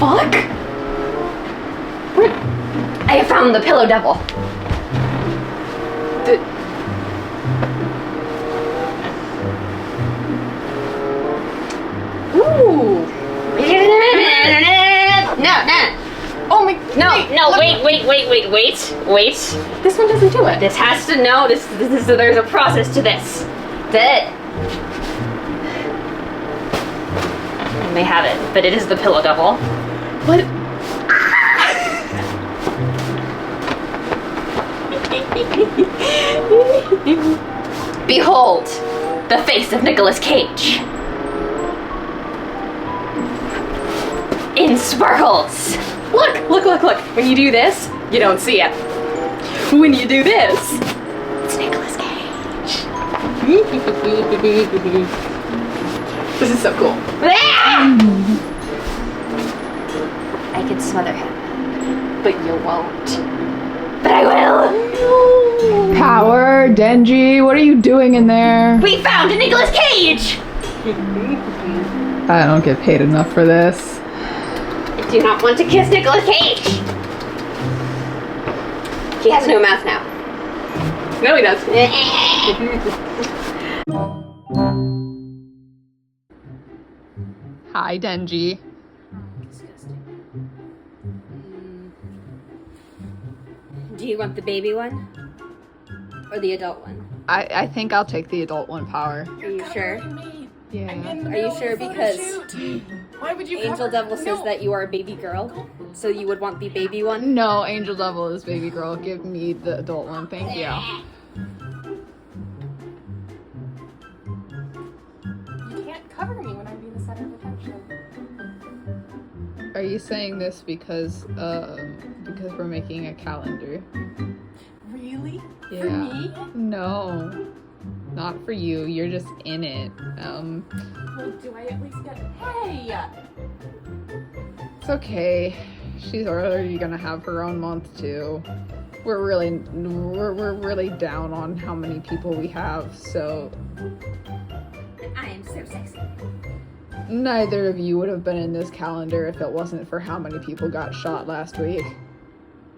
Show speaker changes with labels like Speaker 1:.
Speaker 1: fuck?
Speaker 2: I have found the pillow devil.
Speaker 1: Ooh.
Speaker 2: No.
Speaker 1: Oh my.
Speaker 2: No, wait.
Speaker 1: This one doesn't do it.
Speaker 2: This has to know. This there's a process to this. That you may have it, but it is the pillow devil.
Speaker 1: What?
Speaker 2: Behold, the face of Nicolas Cage. In sparkles.
Speaker 1: Look. When you do this, you don't see it. When you do this,
Speaker 2: It's Nicolas Cage.
Speaker 1: this is so cool.
Speaker 2: I could smother him,
Speaker 1: But you won't.
Speaker 2: but I will.
Speaker 3: Power, Denji, what are you doing in there?
Speaker 2: We found a Nicolas Cage.
Speaker 3: I don't get paid enough for this.
Speaker 2: I do not want to kiss Nicolas Cage. He has no mouth now.
Speaker 1: No, he does.
Speaker 3: Hi, Denji.
Speaker 2: Do you want the baby one? Or the adult one?
Speaker 3: I think I'll take the adult one, Power.
Speaker 2: Are you sure?
Speaker 3: Yeah.
Speaker 2: Are you sure? Because
Speaker 1: Why would you?
Speaker 2: Angel Devil says that you are a baby girl, so you would want the baby one?
Speaker 3: No, Angel Devil is baby girl. Give me the adult one, thank you.
Speaker 1: You can't cover me when I'm being the center of attention.
Speaker 3: Are you saying this because we're making a calendar?
Speaker 1: Really?
Speaker 3: Yeah.
Speaker 1: For me?
Speaker 3: No. Not for you. You're just in it.
Speaker 1: Well, do I at least get? Hey!
Speaker 3: It's okay. She's already gonna have her own month too. We're really down on how many people we have, so
Speaker 2: I am so sexy.
Speaker 3: neither of you would have been in this calendar if it wasn't for how many people got shot last week.